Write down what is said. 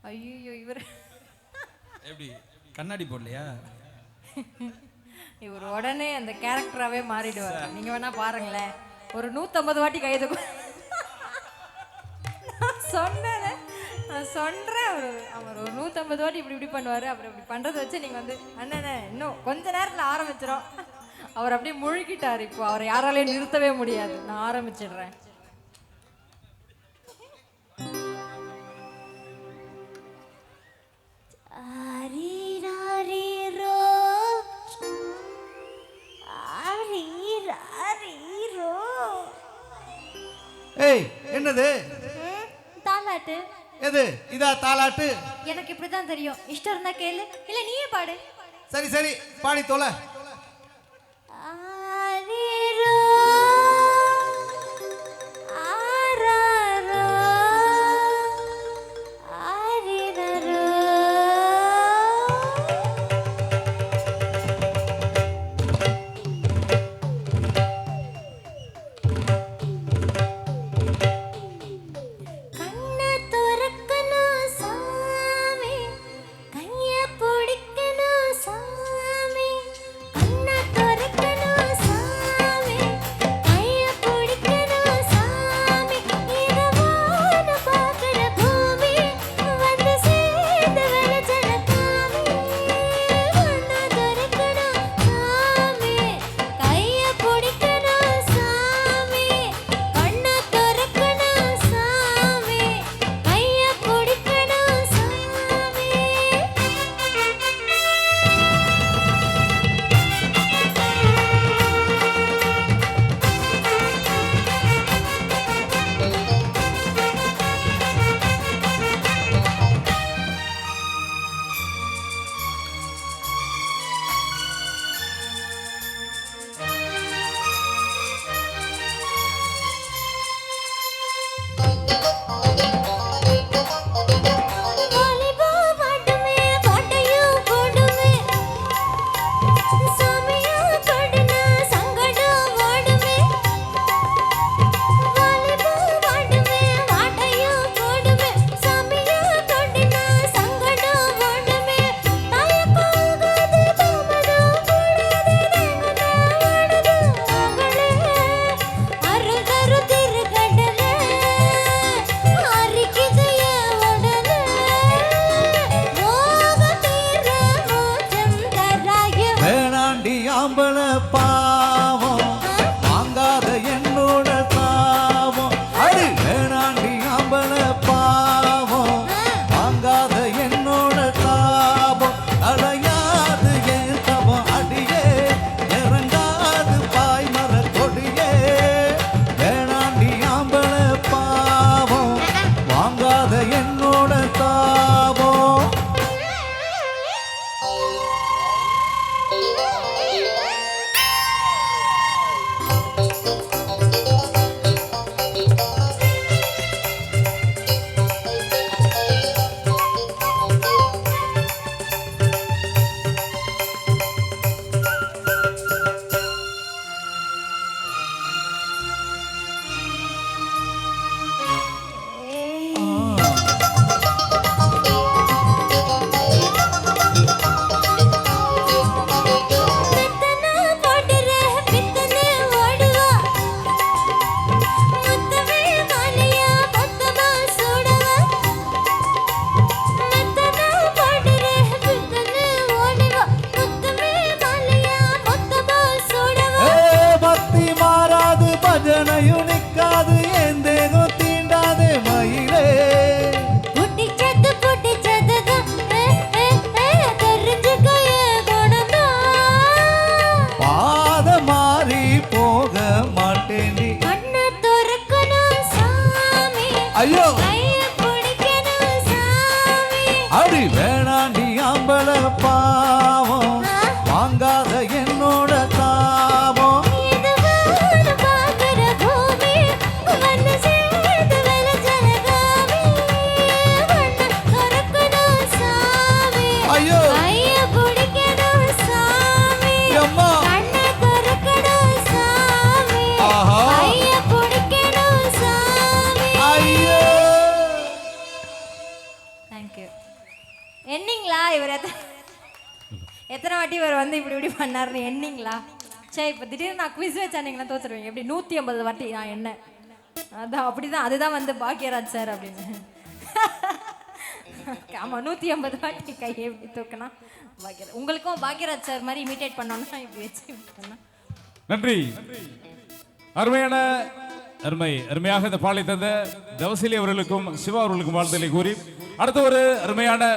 ஐயோ இவர் எப்படி கண்ணாடி போடலையா? இவர் உடனே அந்த கேரக்டராகவே மாறிடுவார். நீங்கள் வேணா பாருங்களேன், ஒரு 150 வாட்டி கைது நான் சொல்கிறேன் அவர் ஒரு 150 வாட்டி இப்படி பண்ணுவார். அப்புறம் இப்படி பண்ணுறதை வச்சு நீங்கள் வந்து அண்ணனே இன்னும் கொஞ்ச நேரத்தில் ஆரம்பிச்சிடும். அவர் அப்படியே முழுகிட்டார். இப்போ அவரை யாராலையும் நிறுத்தவே முடியாது. நான் ஆரம்பிச்சிடுறேன். ஏய் என்னது? தாலாட்டு. எது இதா தாலாட்டு? எனக்கு இப்படிதான் தெரியும். இஷ்டம் இருந்தா கேளு, இல்ல நீயே பாடு. சரி சரி பாடி தொலை. பாவம் வாங்காத என்னோட பாவம். அடி வேணாண்டி ஆம்பள பாவம் வாங்காத என்னோட தாபம். அடையாது என் தவம் அடியே இறங்காது பாய்மர கொடியே. வேணாண்டி ஆம்பள பாவம் வாங்காத என்னோட தாபம். பஜனையும் நிக்காது என் தேகம் தீண்டாதே மயிலே. புட்டிச்சது தெரிஞ்சுக்க பாத மாறி போக மாட்டேண்டி. கண்ண துறக்கணும் சாமி. ஐயோ பிடிக்கணும் சாமி. அடி வேணாண்டி ஆம்பள பாவம் வாங்காத என்னோட தாபம். ஐயோ ஐயா பிடிக்கணும் சாமி. அம்மா கண்ண துறக்கணும் சாமி. ஆஹா ஐயா பிடிக்கணும் சாமி. ஐயோ எத்தனை வாட்டி இவர் வந்து இப்படி இப்படி பண்ணாருன்னு எண்ணிங்களா? சரி, இப்போ திடீர்னு நான் குவிஸ் வச்சானீங்களா தோத்துருவீங்க. எப்படி 150 வாட்டி நான் என்ன? அதான் அப்படிதான், அதுதான் வந்து பாக்யராஜ் சார் அப்படின்னு. ஆமா, 150 வாட்டி கையை எப்படி தூக்கினா பாக்யராஜ். உங்களுக்கும் பாக்யராஜ் சார் மாதிரி இமிட்டேட் பண்ணோம்னா இப்படி வச்சு பண்ணா. நன்றி. அருமையாக இந்த பாலை தந்த தவசிலி அவர்களுக்கும் சிவா அவர்களுக்கும் வாழ்த்துக்களை கூறி அடுத்த ஒரு அருமையான